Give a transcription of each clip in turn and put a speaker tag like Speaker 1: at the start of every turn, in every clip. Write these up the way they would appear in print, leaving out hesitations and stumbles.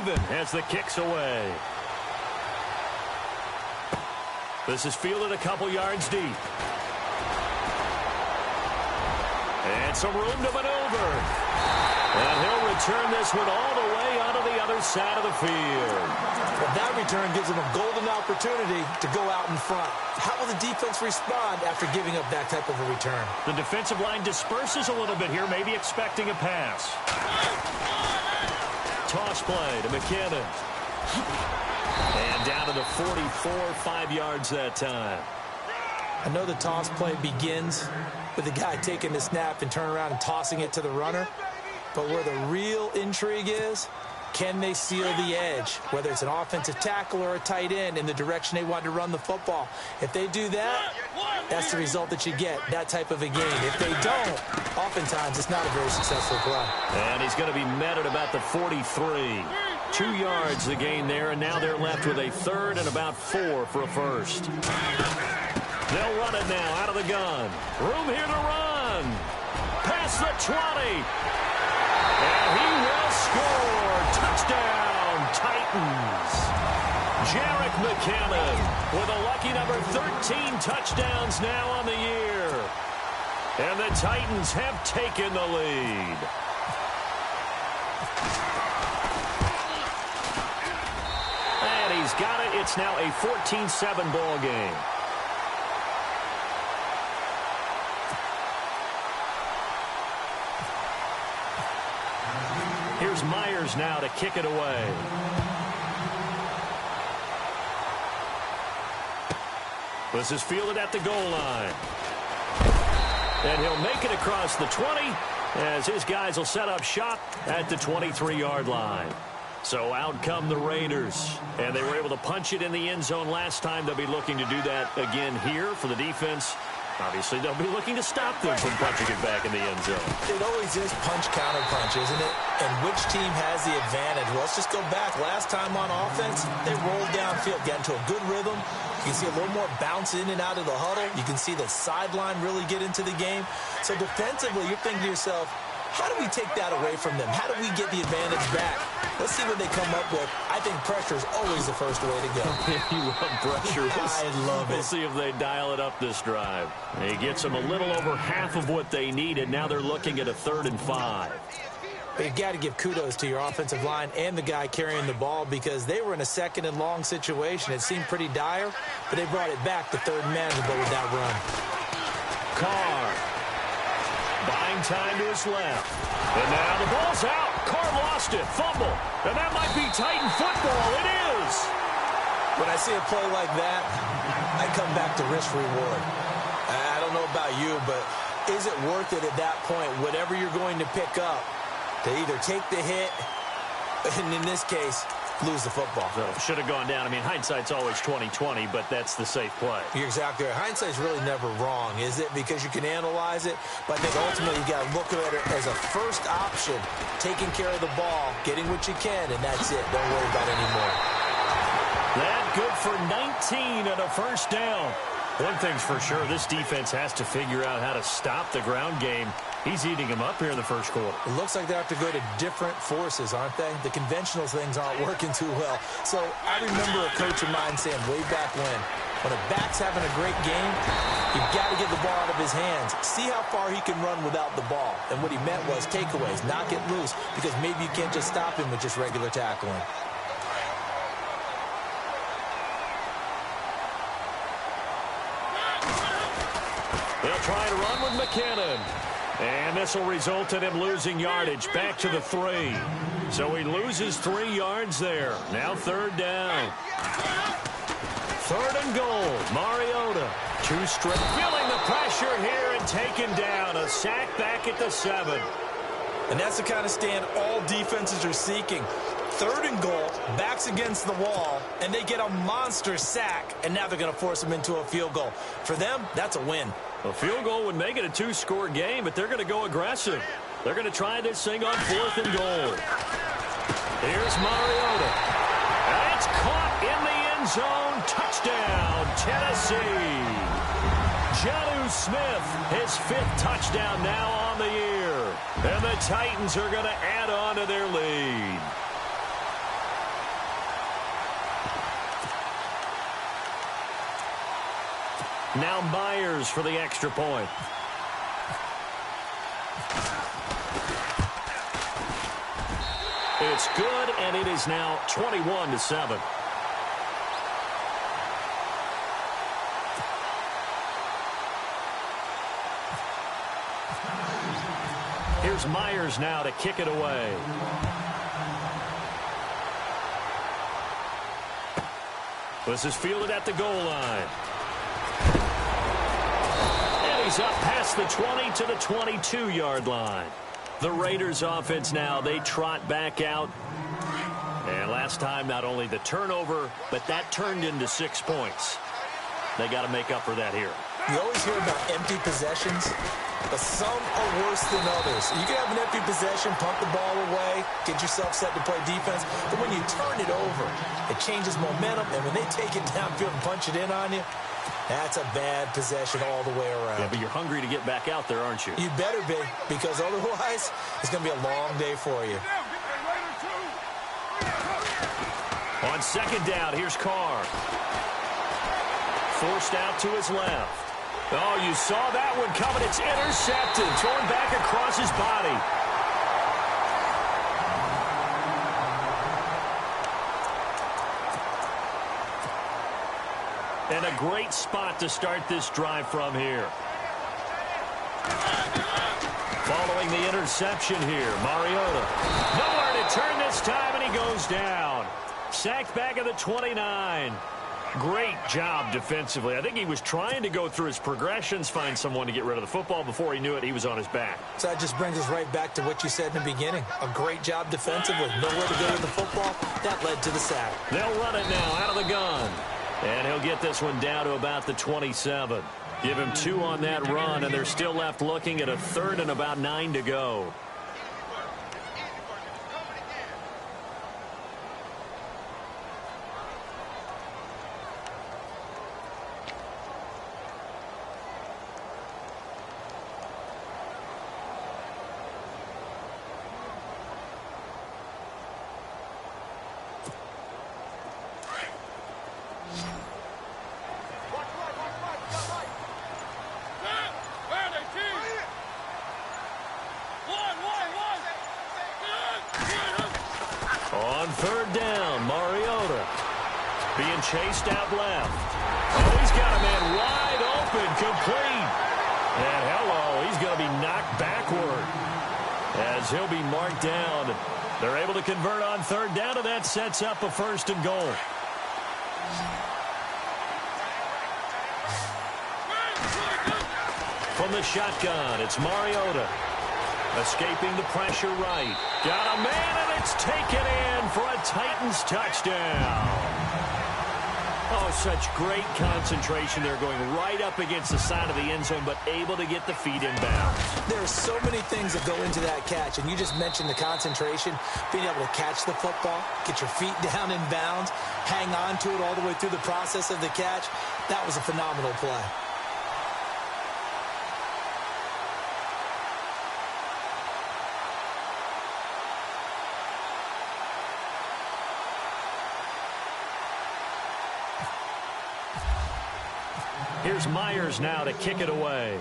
Speaker 1: even as the kick's away. This is fielded a couple yards deep. And some room to maneuver. And he'll return this one all the way onto the other side of the field.
Speaker 2: Well, that return gives him a golden opportunity to go out in front. How will the defense respond after giving up that type of a return?
Speaker 1: The defensive line disperses a little bit here, maybe expecting a pass. Toss play to McKinnon. And down to the 44, 5 yards that time.
Speaker 2: I know the toss play begins with the guy taking the snap and turn around and tossing it to the runner. But where the real intrigue is, can they seal the edge, whether it's an offensive tackle or a tight end, in the direction they want to run the football? If they do that, that's the result that you get, that type of a game. If they don't, oftentimes it's not a very successful play.
Speaker 1: And he's going to be met at about the 43. 2 yards the gain there, and now they're left with a third and about 4 for a first. They'll run it now out of the gun. Room here to run. Past the 20. And he will score. Touchdown, Titans. Jerick McKinnon with a lucky number 13 touchdowns now on the year. And the Titans have taken the lead. And he's got it. It's now a 14-7 ball game. Here's Myers now to kick it away. This is fielded at the goal line. And he'll make it across the 20 as his guys will set up shop at the 23-yard line. So out come the Raiders. And they were able to punch it in the end zone last time. They'll be looking to do that again here for the defense. Obviously, they'll be looking to stop them from punching it back in the end zone.
Speaker 2: It always is punch-counter-punch, isn't it? And which team has the advantage? Well, let's just go back. Last time on offense, they rolled downfield, got into a good rhythm. You can see a little more bounce in and out of the huddle. You can see the sideline really get into the game. So defensively, you're thinking to yourself, how do we take that away from them? How do we get the advantage back? Let's see what they come up with. I think pressure is always the first way to go.
Speaker 1: You love pressure.
Speaker 2: I love it.
Speaker 1: We'll see if they dial it up this drive. He gets them a little over half of what they needed. Now they're looking at a 3rd and 5.
Speaker 2: But you've got to give kudos to your offensive line and the guy carrying the ball because they were in a 2nd and long situation. It seemed pretty dire, but they brought it back to 3rd and manageable with that run.
Speaker 1: Carr. Buying time to his left. And now the ball's out. Carr lost it. Fumble. And that might be Titan football. It is.
Speaker 2: When I see a play like that, I come back to risk reward. I don't know about you, but is it worth it at that point, whatever you're going to pick up, to either take the hit, and in this case, lose the football?
Speaker 1: So should have gone down. I mean, hindsight's always 20/20, but that's the safe play.
Speaker 2: You're exactly right. Hindsight's really never wrong, is it? Because you can analyze it, but I think ultimately you got to look at it as a first option, taking care of the ball, getting what you can, and that's it. Don't worry about it anymore.
Speaker 1: That good for 19 and a first down. One thing's for sure, this defense has to figure out how to stop the ground game. He's eating them up here in the first quarter.
Speaker 2: It looks like they have to go to different forces, aren't they? The conventional things aren't working too well. So I remember a coach of mine saying way back when a back's having a great game, you've got to get the ball out of his hands. See how far he can run without the ball. And what he meant was takeaways, knock it loose, because maybe you can't just stop him with just regular tackling.
Speaker 1: They'll try to run with McKinnon. And this will result in him losing yardage back to the 3. So he loses 3 yards there. Now 3rd down. 3rd and goal. Mariota. 2 straight. Feeling the pressure here and taken down. A sack back at the 7.
Speaker 2: And that's the kind of stand all defenses are seeking. 3rd and goal, backs against the wall, and they get a monster sack, and now they're going to force him into a field goal. For them, that's a win.
Speaker 1: A field goal would make it a 2-score game, but they're going to go aggressive. They're going to try this thing on 4th and goal. Here's Mariota. And it's caught in the end zone. Touchdown, Tennessee. Jonnu Smith, his 5th touchdown now on the year. And the Titans are going to add on to their lead. Now Myers for the extra point. It's good, and it is now 21-7. Here's Myers now to kick it away. This is fielded at the goal line. And he's up past the 20 to the 22-yard line. The Raiders offense now, they trot back out. And last time, not only the turnover, but that turned into 6 points. They got to make up for that here.
Speaker 2: You always hear about empty possessions, but some are worse than others. You can have an empty possession, punt the ball away, get yourself set to play defense, but when you turn it over, it changes momentum, and when they take it downfield and punch it in on you, that's a bad possession all the way around.
Speaker 1: Yeah, but you're hungry to get back out there, aren't you?
Speaker 2: You better be, because otherwise, it's going to be a long day for you.
Speaker 1: On second down, here's Carr. Forced out to his left. Oh, you saw that one coming. It's intercepted. Thrown back across his body. And a great spot to start this drive from here. Following the interception here, Mariota. Nowhere to turn this time, and he goes down. Sacked back at the 29. Great job defensively. I think he was trying to go through his progressions, find someone to get rid of the football. Before he knew it, he was on his back.
Speaker 2: So that just brings us right back to what you said in the beginning. A great job defensively. Nowhere to go with the football. That led to the sack.
Speaker 1: They'll run it now out of the gun. And he'll get this one down to about the 27. Give him 2 on that run, and they're still left looking at a third and about 9 to go. On third down, Mariota being chased out left. Oh, he's got a man wide open, complete. And hello, he's going to be knocked backward as he'll be marked down. They're able to convert on third down, and that sets up a first and goal. From the shotgun, it's Mariota. Escaping the pressure right. Got a man, and it's taken in for a Titans touchdown. Oh, such great concentration there, going right up against the side of the end zone, but able to get the feet in bounds.
Speaker 2: There are so many things that go into that catch, and you just mentioned the concentration, being able to catch the football, get your feet down in bounds, hang on to it all the way through the process of the catch. That was a phenomenal play.
Speaker 1: Here's Myers now to kick it away.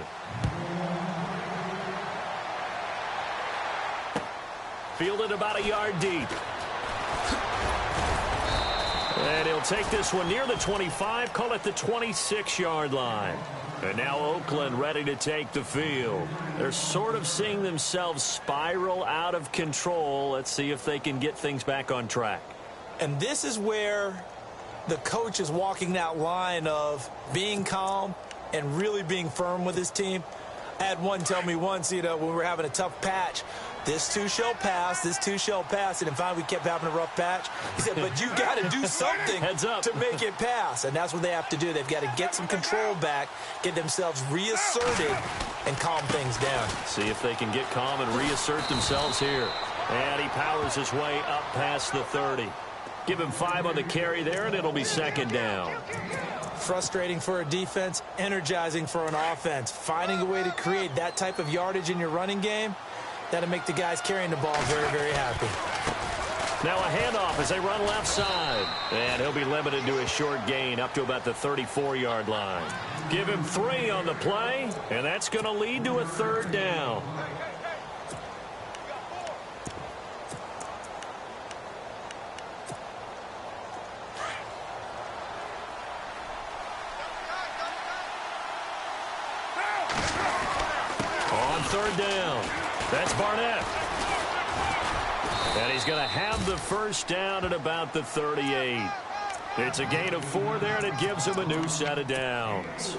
Speaker 1: Fielded about a yard deep. And he'll take this one near the 25, call it the 26-yard line. And now Oakland ready to take the field. They're sort of seeing themselves spiral out of control. Let's see if they can get things back on track.
Speaker 2: And this is where the coach is walking that line of being calm and really being firm with his team. I had one tell me once, when we were having a tough patch, this too shall pass, this too shall pass. And in fact, we kept having a rough patch. He said, but you got to do something to make it pass. And that's what they have to do. They've got to get some control back, get themselves reasserted, and calm things down.
Speaker 1: See if they can get calm and reassert themselves here. And he powers his way up past the 30. Give him 5 on the carry there, and it'll be second down.
Speaker 2: Frustrating for a defense, energizing for an offense. Finding a way to create that type of yardage in your running game, that'll make the guys carrying the ball very, very happy.
Speaker 1: Now a handoff as they run left side. And he'll be limited to a short gain up to about the 34-yard line. Give him 3 on the play, and that's going to lead to a 3rd down. On 3rd down, that's Barnett. And he's going to have the first down at about the 38. It's a gain of 4 there, and it gives him a new set of downs.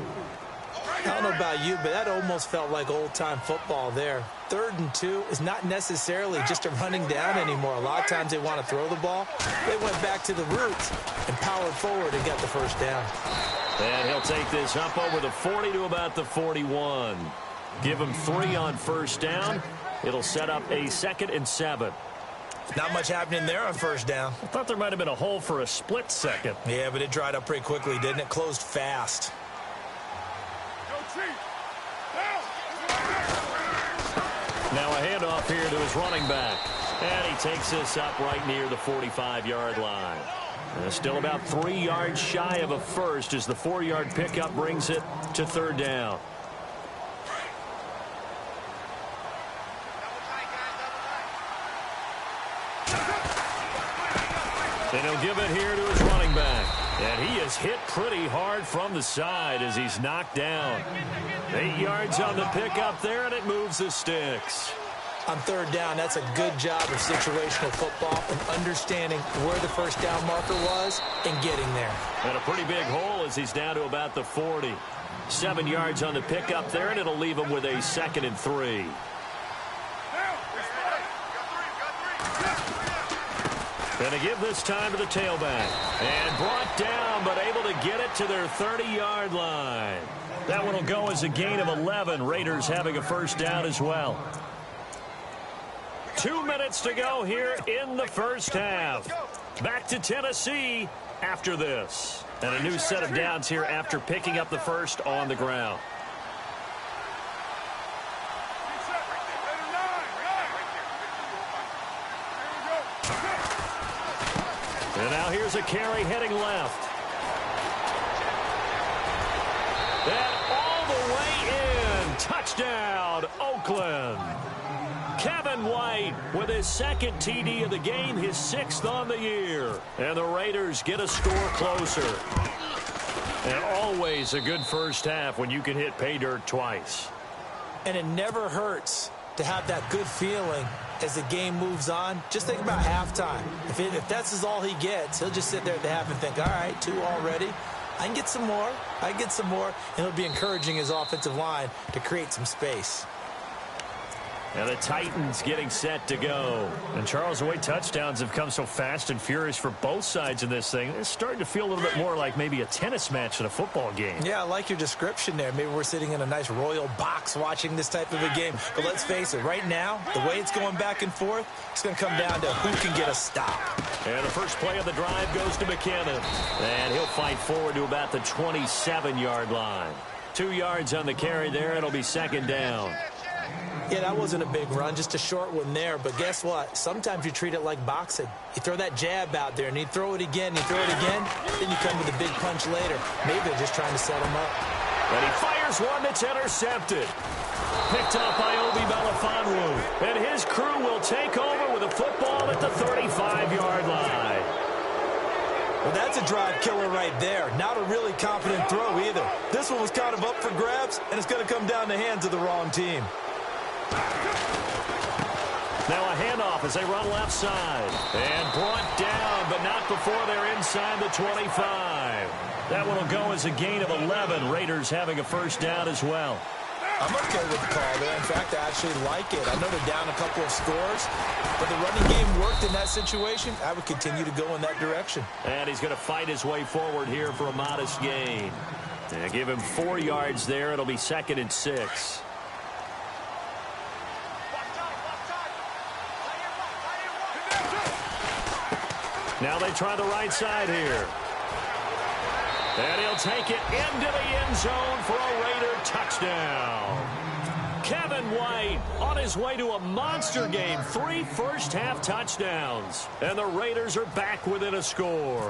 Speaker 2: I don't know about you, but that almost felt like old-time football there. 3rd and 2 is not necessarily just a running down anymore. A lot of times they want to throw the ball. They went back to the roots and powered forward and got the first down.
Speaker 1: And he'll take this up over the 40 to about the 41. Give him 3 on first down. It'll set up a 2nd and 7.
Speaker 2: Not much happening there on first down.
Speaker 1: I thought there might have been a hole for a split second.
Speaker 2: Yeah, but it dried up pretty quickly, didn't it? Closed fast.
Speaker 1: Now a handoff here to his running back. And he takes this up right near the 45-yard line. Still about 3 yards shy of a first as the 4-yard pickup brings it to 3rd down. And he'll give it here to his running back. And he is hit pretty hard from the side as he's knocked down. 8 yards on the pickup there, and it moves the sticks.
Speaker 2: On 3rd down, that's a good job of situational football and understanding where the first down marker was and getting there.
Speaker 1: And a pretty big hole as he's down to about the 40. 7 yards on the pickup there, and it'll leave him with a 2nd and 3. Going to give this time to the tailback. And brought down, but able to get it to their 30-yard line. That one will go as a gain of 11. Raiders having a first down as well. 2 minutes to go here in the first half. Back to Tennessee after this. And a new set of downs here after picking up the first on the ground. And now here's a carry heading left. And all the way in. Touchdown, Oakland. Kevin White with his 2nd TD of the game, his 6th on the year. And the Raiders get a score closer. And always a good first half when you can hit pay dirt twice.
Speaker 2: And it never hurts to have that good feeling as the game moves on. Just think about halftime. If that's all he gets, he'll just sit there at the half and think, all right, 2 already. I can get some more. I can get some more. And he'll be encouraging his offensive line to create some space.
Speaker 1: And the Titans getting set to go. And Charles, the way touchdowns have come so fast and furious for both sides in this thing, it's starting to feel a little bit more like maybe a tennis match than a football game.
Speaker 2: Yeah, I like your description there. Maybe we're sitting in a nice royal box watching this type of a game. But let's face it, right now, the way it's going back and forth, it's going to come down to who can get a stop.
Speaker 1: And the first play of the drive goes to McKinnon. And he'll fight forward to about the 27-yard line. 2 yards on the carry there. It'll be 2nd down.
Speaker 2: Yeah, that wasn't a big run, just a short one there. But guess what? Sometimes you treat it like boxing. You throw that jab out there, and you throw it again, then you come with a big punch later. Maybe they're just trying to set him up.
Speaker 1: And he fires one that's intercepted. Picked up by Obi Melifonwu. And his crew will take over with a football at the 35-yard line.
Speaker 2: Well, that's a drive killer right there. Not a really confident throw either. This one was kind of up for grabs, and it's going to come down the hands of the wrong team.
Speaker 1: Now a handoff as they run left side. And brought down, but not before they're inside the 25. That one will go as a gain of 11. Raiders having a first down as well.
Speaker 2: I'm okay with the call there. In fact, I actually like it. I know they're down a couple of scores, but the running game worked in that situation. I would continue to go in that direction.
Speaker 1: And he's going to fight his way forward here for a modest gain. And give him 4 yards there. It'll be 2nd and 6. Now they try the right side here. And he'll take it into the end zone for a Raider touchdown. Kevin White on his way to a monster game. 3 first-half touchdowns. And the Raiders are back within a score.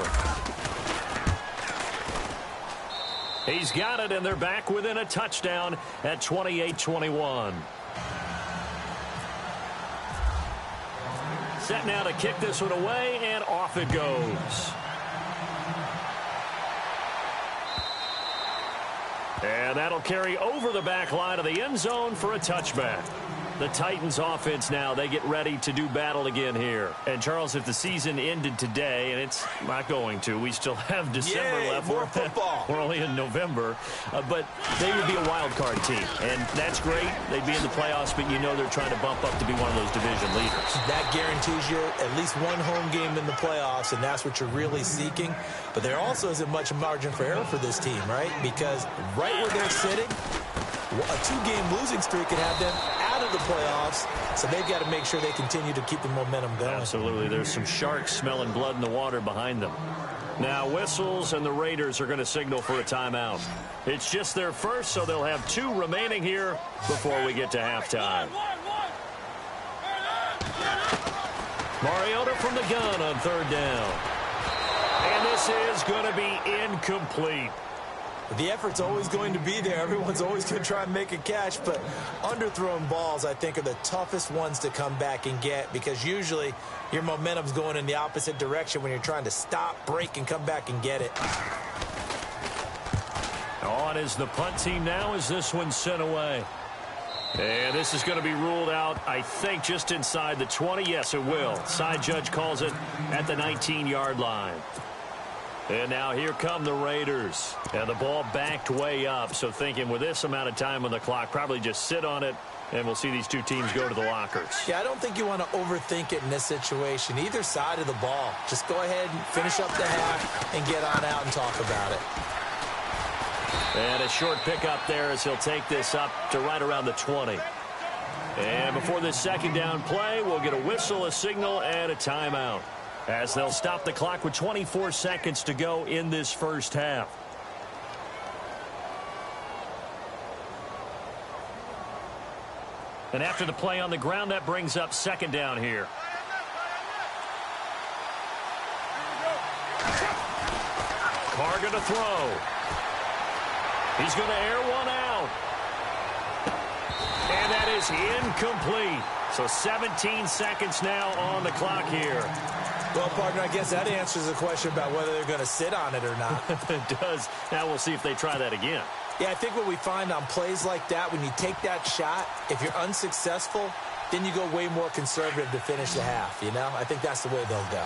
Speaker 1: He's got it, and they're back within a touchdown at 28-21. Set now to kick this one away, and off it goes. And that'll carry over the back line of the end zone for a touchback. The Titans offense now, they get ready to do battle again here. And, Charles, if the season ended today, and it's not going to, we still have December left.
Speaker 2: More football.
Speaker 1: We're only in November. But they would be a wild card team. And that's great. They'd be in the playoffs, but you know they're trying to bump up to be one of those division leaders.
Speaker 2: That guarantees you at least one home game in the playoffs, and that's what you're really seeking. But there also isn't much margin for error for this team, right? Because right where they're sitting, a 2-game losing streak can have them out of the playoffs, so they've got to make sure they continue to keep the momentum going.
Speaker 1: Absolutely. There's some sharks smelling blood in the water behind them. Now whistles, and the Raiders are going to signal for a timeout. It's just their first, so they'll have 2 remaining here before we get to halftime. Mariota from the gun on 3rd down. And this is going to be incomplete.
Speaker 2: The effort's always going to be there. Everyone's always going to try and make a catch, but underthrown balls, I think, are the toughest ones to come back and get, because usually your momentum's going in the opposite direction when you're trying to stop, break, and come back and get it.
Speaker 1: On is the punt team now as this one's sent away. And this is going to be ruled out, I think, just inside the 20. Yes, it will. Side judge calls it at the 19-yard line. And now here come the Raiders. And the ball backed way up. So thinking with this amount of time on the clock, probably just sit on it, and we'll see these 2 teams go to the lockers.
Speaker 2: Yeah, I don't think you want to overthink it in this situation. Either side of the ball. Just go ahead and finish up the half and get on out and talk about it.
Speaker 1: And a short pickup there as he'll take this up to right around the 20. And before this second down play, we'll get a whistle, a signal, and a timeout, as they'll stop the clock with 24 seconds to go in this first half. And after the play on the ground, that brings up 2nd down here. Carr going to throw. He's going to air one out. And that is incomplete. So 17 seconds now on the clock here.
Speaker 2: Well, partner, I guess that answers the question about whether they're going to sit on it or not.
Speaker 1: It does. Now we'll see if they try that again.
Speaker 2: Yeah, I think what we find on plays like that, when you take that shot, if you're unsuccessful, then you go way more conservative to finish the half, you know? I think that's the way they'll go.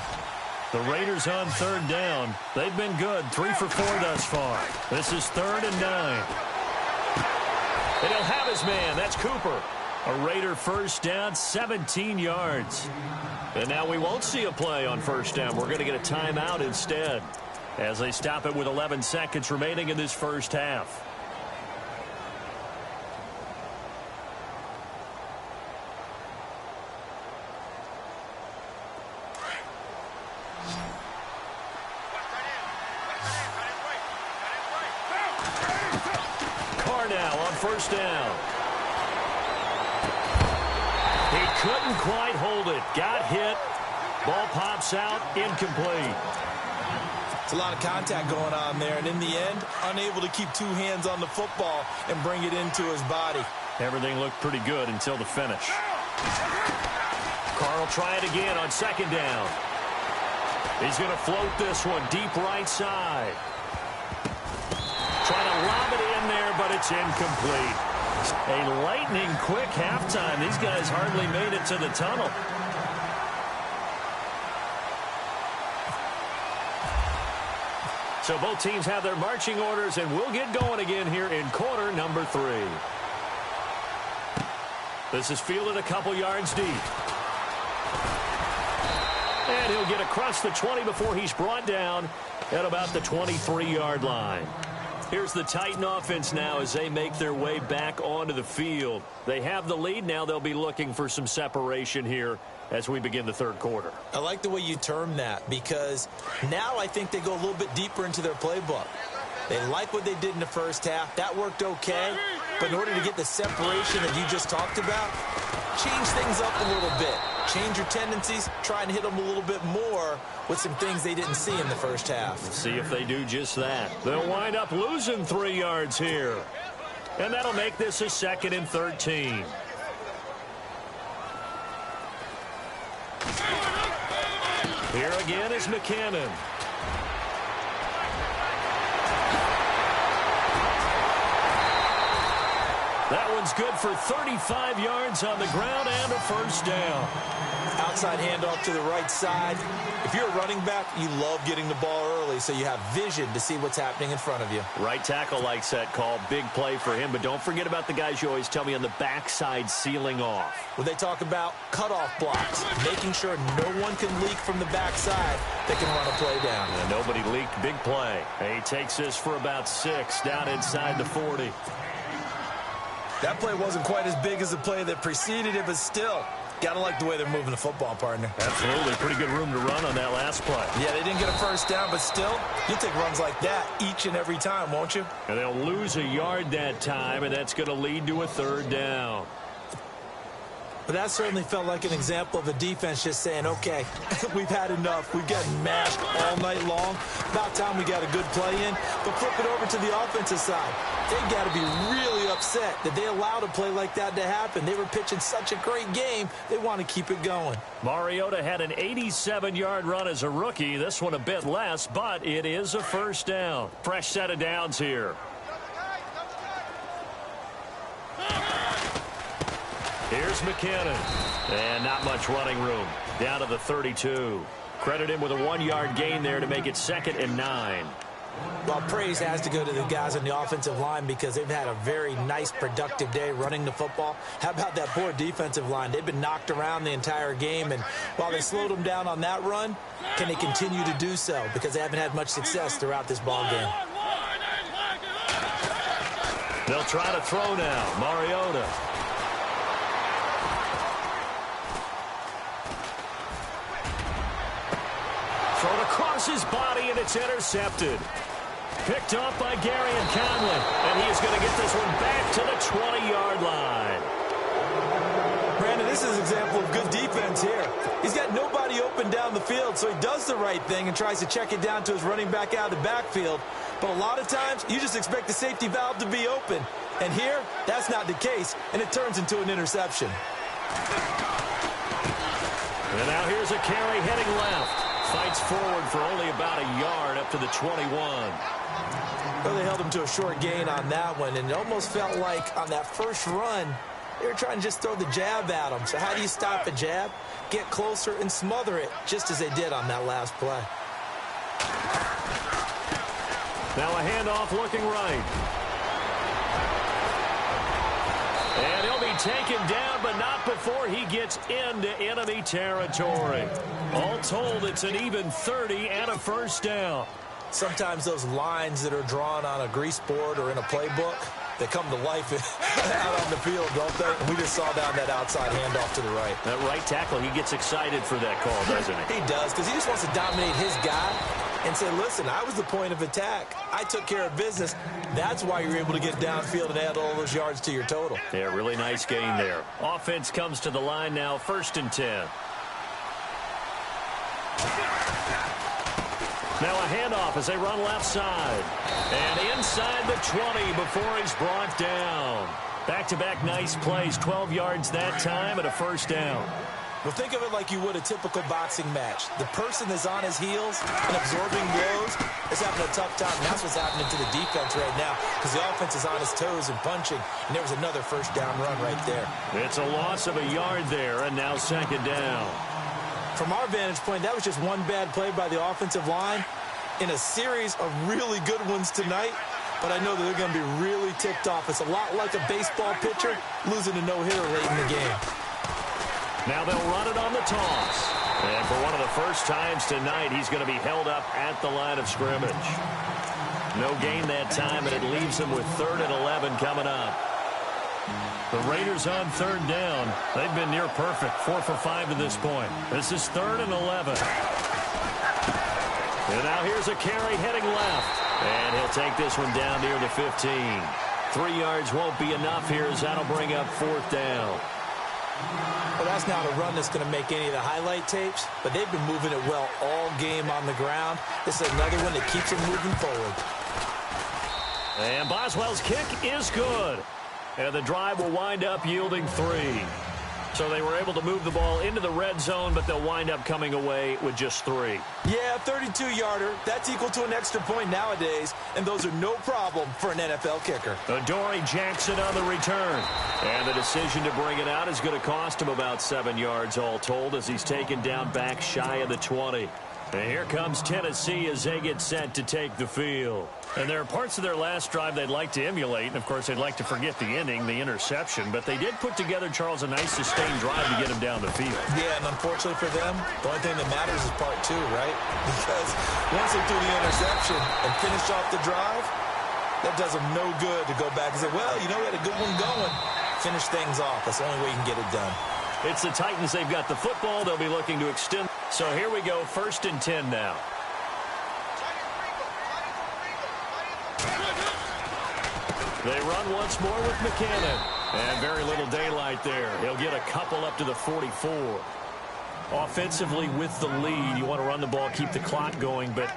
Speaker 1: The Raiders on 3rd down. They've been good. 3 for 4 thus far. This is 3rd and 9. And he'll have his man. That's Cooper. A Raider first down, 17 yards. And now we won't see a play on first down. We're going to get a timeout instead, as they stop it with 11 seconds remaining in this first half. Carr now on first down. He couldn't quite hold it. Got hit. Ball pops out. Incomplete.
Speaker 2: It's a lot of contact going on there, and in the end, unable to keep 2 hands on the football and bring it into his body.
Speaker 1: Everything looked pretty good until the finish. Carr will try it again on 2nd down. He's going to float this one deep right side. Trying to lob it in there, but it's incomplete. A lightning-quick halftime. These guys hardly made it to the tunnel. So both teams have their marching orders, and we'll get going again here in quarter number 3. This is fielded a couple yards deep. And he'll get across the 20 before he's brought down at about the 23-yard line. Here's the Titan offense now as they make their way back onto the field. They have the lead. Now they'll be looking for some separation here as we begin the 3rd quarter.
Speaker 2: I like the way you term that, because now I think they go a little bit deeper into their playbook. They like what they did in the first half. That worked okay. But in order to get the separation that you just talked about, change things up a little bit. Change your tendencies, try and hit them a little bit more with some things they didn't see in the first half.
Speaker 1: Let's see if they do just that. They'll wind up losing 3 yards here. And that'll make this a 2nd and 13. Here again is McKinnon. That one's good for 35 yards on the ground and a first down.
Speaker 2: Outside handoff to the right side. If you're a running back, you love getting the ball early so you have vision to see what's happening in front of you.
Speaker 1: Right tackle likes that call. Big play for him. But don't forget about the guys you always tell me on the backside sealing off.
Speaker 2: When they talk about cutoff blocks, making sure no one can leak from the backside, they can run a play down.
Speaker 1: And nobody leaked. Big play. He takes this for about 6 down inside the 40.
Speaker 2: That play wasn't quite as big as the play that preceded it, but still, gotta like the way they're moving the football, partner.
Speaker 1: Absolutely. Pretty good room to run on that last play.
Speaker 2: Yeah, they didn't get a first down, but still, you'll take runs like that each and every time, won't you?
Speaker 1: And they'll lose a yard that time, and that's going to lead to a 3rd down.
Speaker 2: But that certainly felt like an example of a defense just saying, okay, we've had enough. We've gotten mashed all night long. About time we got a good play in. But flip it over to the offensive side. They've got to be really upset that they allowed a play like that to happen. They were pitching such a great game, they want to keep it going.
Speaker 1: Mariota had an 87-yard run as a rookie. This one a bit less, but it is a first down. Fresh set of downs here. Here's McKinnon. And not much running room. Down to the 32. Credit him with a 1-yard gain there to make it 2nd and 9.
Speaker 2: Well, praise has to go to the guys on the offensive line because they've had a very nice, productive day running the football. How about that poor defensive line? They've been knocked around the entire game, and while they slowed them down on that run, can they continue to do so? Because they haven't had much success throughout this ball game.
Speaker 1: They'll try to throw now. Mariota. Thrown across his body, and it's intercepted. Picked off by Gary and Conley. And he is going to get this one back to the 20-yard line.
Speaker 2: Brandon, this is an example of good defense here. He's got nobody open down the field, so he does the right thing and tries to check it down to his running back out of the backfield. But a lot of times, you just expect the safety valve to be open. And here, that's not the case, and it turns into an interception.
Speaker 1: And now here's a carry heading left. Fights forward for only about a yard up to the 21.
Speaker 2: Well, they held him to a short gain on that one, and it almost felt like on that first run, they were trying to just throw the jab at him. So how do you stop a jab? Get closer and smother it, just as they did on that last play.
Speaker 1: Now a handoff looking right. And he'll be taken down, but not before he gets into enemy territory. All told, it's an even 30 and a first down.
Speaker 2: Sometimes those lines that are drawn on a grease board or in a playbook, they come to life out on the field, don't they? And we just saw down that outside handoff to the right.
Speaker 1: That right tackle, he gets excited for that call, doesn't he?
Speaker 2: He does, because he just wants to dominate his guy and say, listen, I was the point of attack. I took care of business. That's why you're able to get downfield and add all those yards to your total.
Speaker 1: Yeah, really nice gain there. Offense comes to the line now, 1st and 10. Now a handoff as they run left side. And inside the 20 before he's brought down. Back-to-back nice plays, 12 yards that time and a first down.
Speaker 2: Well, think of it like you would a typical boxing match. The person that's on his heels and absorbing blows is having a tough time. And that's what's happening to the defense right now because the offense is on his toes and punching. And there was another first down run right there.
Speaker 1: It's a loss of a yard there, and now 2nd down.
Speaker 2: From our vantage point, that was just one bad play by the offensive line in a series of really good ones tonight. But I know that they're going to be really ticked off. It's a lot like a baseball pitcher losing a no-hitter late in the game.
Speaker 1: Now they'll run it on the toss. And for one of the first times tonight, he's going to be held up at the line of scrimmage. No gain that time, and it leaves him with 3rd and 11 coming up. The Raiders on 3rd down. They've been near perfect, 4 for 5 to this point. This is 3rd and 11. And now here's a carry heading left. And he'll take this one down near the 15. 3 yards won't be enough here as that'll bring up 4th down.
Speaker 2: Well, that's not a run that's going to make any of the highlight tapes, but they've been moving it well all game on the ground. This is another one that keeps them moving forward.
Speaker 1: And Boswell's kick is good. And the drive will wind up yielding 3. So they were able to move the ball into the red zone, but they'll wind up coming away with just 3.
Speaker 2: Yeah, 32-yarder. That's equal to an extra point nowadays, and those are no problem for an NFL kicker.
Speaker 1: Adoree Jackson on the return. And the decision to bring it out is going to cost him about 7 yards all told as he's taken down back shy of the 20. And here comes Tennessee as they get set to take the field. And there are parts of their last drive they'd like to emulate, and, of course, they'd like to forget the inning, the interception. But they did put together, Charles, a nice sustained drive to get him down the field.
Speaker 2: Yeah, and unfortunately for them, the only thing that matters is part 2, right? Because once they threw the interception and finished off the drive, that does them no good to go back and say, well, you know, we had a good one going. Finish things off. That's the only way you can get it done.
Speaker 1: It's the Titans. They've got the football. They'll be looking to extend. So here we go, 1st and 10 now. They run once more with McKinnon. And very little daylight there. He'll get a couple up to the 44. Offensively with the lead, you want to run the ball, keep the clock going, but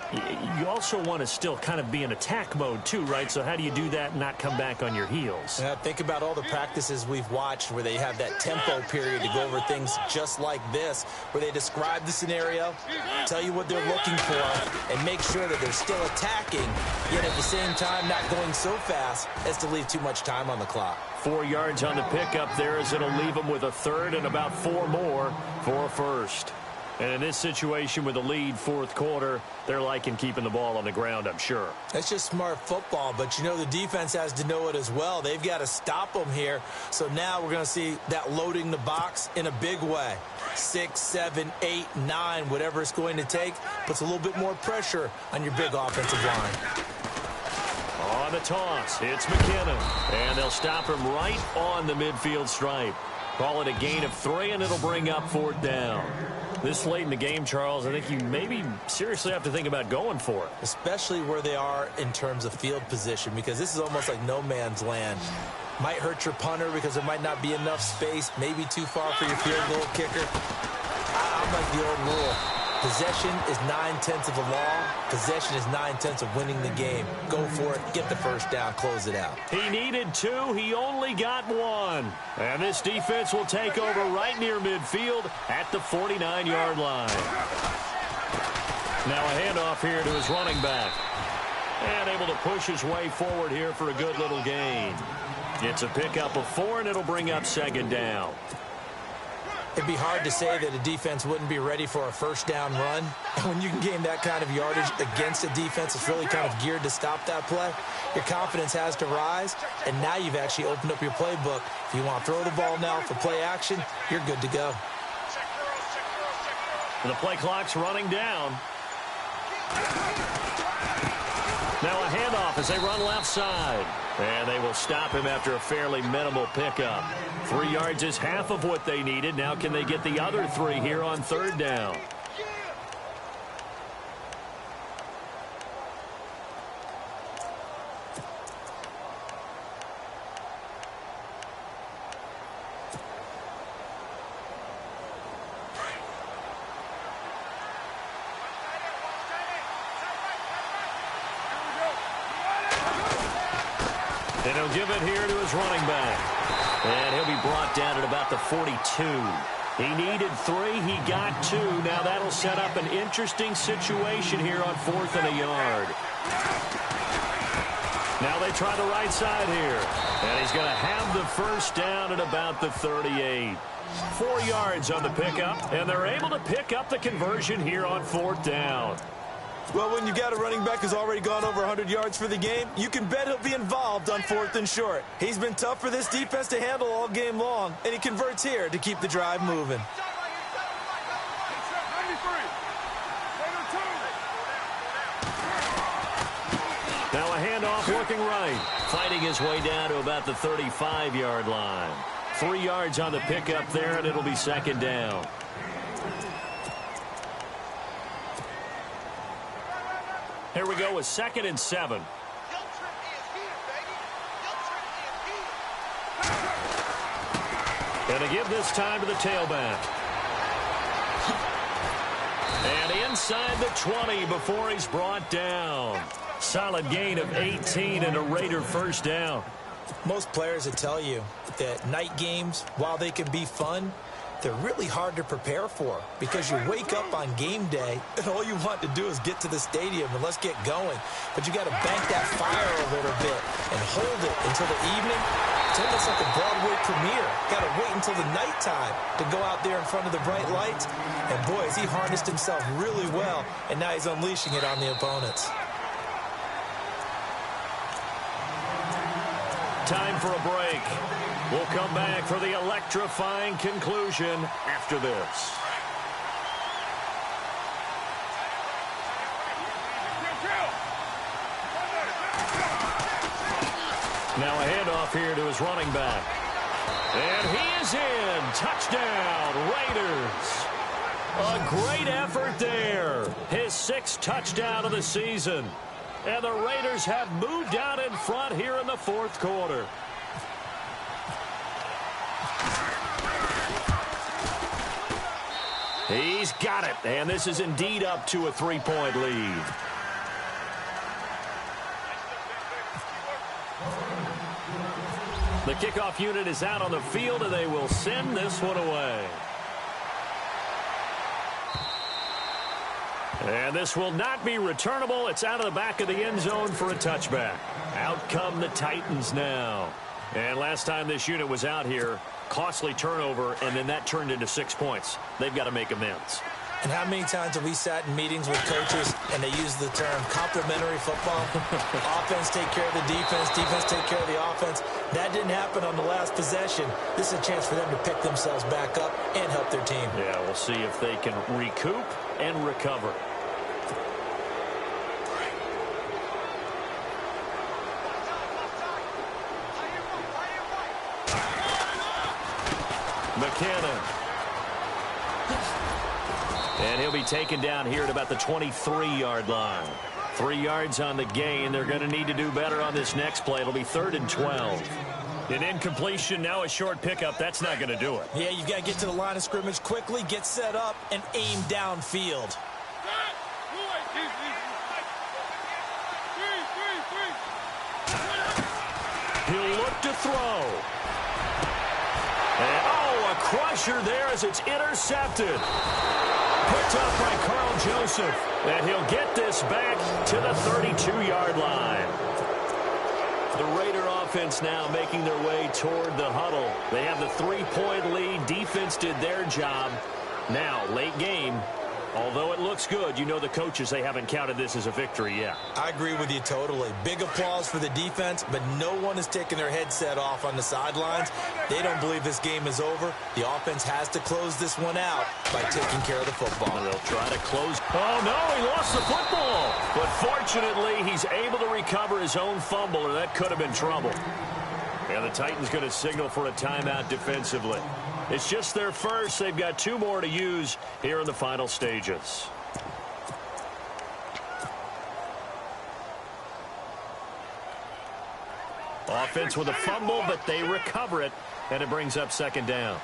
Speaker 1: you also want to still kind of be in attack mode too, right? So how do you do that and not come back on your heels?
Speaker 2: Think about all the practices we've watched where they have that tempo period to go over things just like this, where they describe the scenario, tell you what they're looking for, and make sure that they're still attacking, yet at the same time not going so fast as to leave too much time on the clock.
Speaker 1: 4 yards on the pickup there as it'll leave them with a 3rd and about 4 more for a 1st. And in this situation with the lead 4th quarter, they're liking keeping the ball on the ground, I'm sure.
Speaker 2: That's just smart football, but you know the defense has to know it as well. They've got to stop them here. So now we're going to see that loading the box in a big way. 6, 7, 8, 9, whatever it's going to take, puts a little bit more pressure on your big offensive line.
Speaker 1: On the toss, it's McKinnon. And they'll stop him right on the midfield stripe. Call it a gain of 3, and it'll bring up 4th down. This late in the game, Charles, I think you maybe seriously have to think about going for it.
Speaker 2: Especially where they are in terms of field position, because this is almost like no man's land. Might hurt your punter because there might not be enough space, maybe too far for your field goal kicker. I'm like the old rule. Possession is 9/10 of the law. Possession is 9/10 of winning the game. Go for it. Get the 1st down. Close it out.
Speaker 1: He needed 2. He only got 1. And this defense will take over right near midfield at the 49-yard line. Now a handoff here to his running back. And able to push his way forward here for a good little gain. It's a pickup of 4, and it'll bring up 2nd down.
Speaker 2: It'd be hard to say that a defense wouldn't be ready for a 1st down run. And when you can gain that kind of yardage against a defense that's really kind of geared to stop that play, your confidence has to rise, and now you've actually opened up your playbook. If you want to throw the ball now for play action, you're good to go.
Speaker 1: The play clock's running down. Now a handoff as they run left side. And they will stop him after a fairly minimal pickup. 3 yards is half of what they needed. Now can they get the other 3 here on 3rd down? And he'll give it here to his running back. And he'll be brought down at about the 42. He needed 3. He got 2. Now that'll set up an interesting situation here on 4th and a yard. Now they try the right side here. And he's going to have the 1st down at about the 38. 4 yards on the pickup. And they're able to pick up the conversion here on 4th down.
Speaker 2: Well, when you got a running back who's already gone over 100 yards for the game, you can bet he'll be involved on 4th and short. He's been tough for this defense to handle all game long, and he converts here to keep the drive moving.
Speaker 1: Now a handoff looking right. Fighting his way down to about the 35-yard line. 3 yards on the pickup there, and it'll be 2nd down. Here we go with 2nd and 7. And to give this time to the tailback. And inside the 20 before he's brought down. Solid gain of 18 and a Raider first down.
Speaker 2: Most players would tell you that night games, while they can be fun, they're really hard to prepare for because you wake up on game day and all you want to do is get to the stadium and let's get going. But you got to bank that fire a little bit and hold it until the evening. It's almost like a Broadway premiere. Got to wait until the nighttime to go out there in front of the bright lights. And boy, has he harnessed himself really well, and now he's unleashing it on the opponents.
Speaker 1: Time for a break. We'll come back for the electrifying conclusion after this. Now a handoff here to his running back. And he is in. Touchdown, Raiders. A great effort there. His 6th touchdown of the season. And the Raiders have moved out in front here in the 4th quarter. He's got it, and this is indeed up to a 3-point lead. The kickoff unit is out on the field, and they will send this one away. And this will not be returnable. It's out of the back of the end zone for a touchback. Out come the Titans now. And last time this unit was out here, costly turnover, and then that turned into 6 points. They've got to make amends.
Speaker 2: And how many times have we sat in meetings with coaches and they use the term complementary football? Offense take care of the defense, defense take care of the offense. That didn't happen on the last possession. This is a chance for them to pick themselves back up and help their team.
Speaker 1: Yeah, we'll see if they can recoup and recover. McKinnon. And he'll be taken down here at about the 23-yard line. 3 yards on the gain. They're going to need to do better on this next play. It'll be 3rd and 12. An incompletion, now a short pickup. That's not going to do it.
Speaker 2: Yeah, you've got to get to the line of scrimmage quickly, get set up, and aim downfield.
Speaker 1: He'll look to throw. And, a crusher there as it's intercepted. Picked up by Carl Joseph. And he'll get this back to the 32-yard line. The Raider offense now making their way toward the huddle. They have the 3-point lead. Defense did their job. Now, late game. Although it looks good, you know the coaches, they haven't counted this as a victory yet.
Speaker 2: I agree with you totally. Big applause for the defense, but no one is taking their headset off on the sidelines. They don't believe this game is over. The offense has to close this one out by taking care of the football.
Speaker 1: And they'll try to close. Oh, no, he lost the football. But fortunately, he's able to recover his own fumble, or that could have been trouble. And the Titans going to signal for a timeout defensively. It's just their first. They've got 2 more to use here in the final stages. Offense with a fumble, but they recover it, and it brings up 2nd down.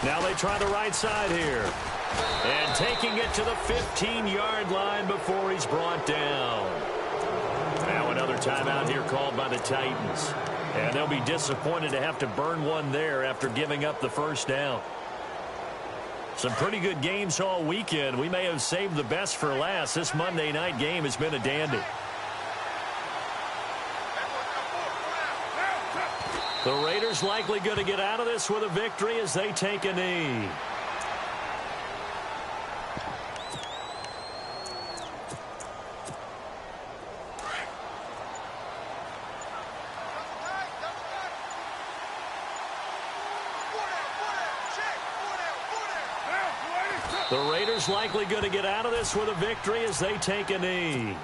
Speaker 1: Now they try the right side here. And taking it to the 15-yard line before he's brought down. Now another timeout here called by the Titans. And they'll be disappointed to have to burn one there after giving up the first down. Some pretty good games all weekend. We may have saved the best for last. This Monday night game has been a dandy. The Raiders likely going to get out of this with a victory as they take a knee. The Raiders likely going to get out of this with a victory as they take a knee.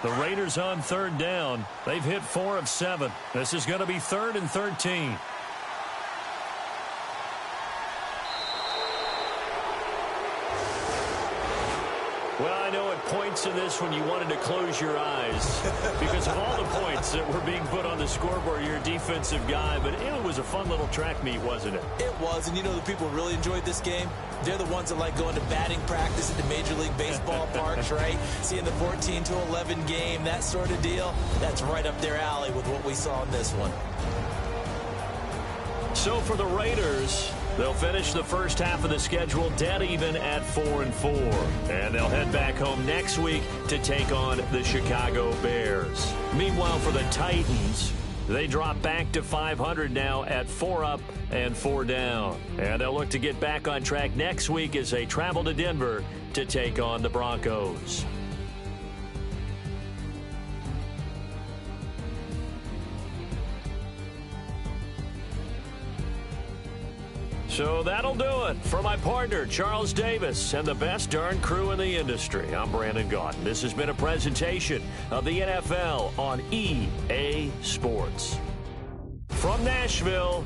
Speaker 1: The Raiders on 3rd down. They've hit 4 of 7. This is going to be 3rd and 13. Well, I know at points points in this one you wanted to close your eyes because of all the points that were being put on the scoreboard. You're a defensive guy, but it was a fun little track meet, wasn't it?
Speaker 2: It was, and you know the people who really enjoyed this game? They're the ones that like going to batting practice at the Major League Baseball parks, right? Seeing the 14-11 game, that sort of deal, that's right up their alley with what we saw in this one.
Speaker 1: So for the Raiders, they'll finish the first half of the schedule dead even at 4-4. And they'll head back home next week to take on the Chicago Bears. Meanwhile, for the Titans, they drop back to 500 now at 4 up and 4 down. And they'll look to get back on track next week as they travel to Denver to take on the Broncos. So that'll do it. For my partner, Charles Davis, and the best darn crew in the industry, I'm Brandon Gaudin. This has been a presentation of the NFL on EA Sports. From Nashville,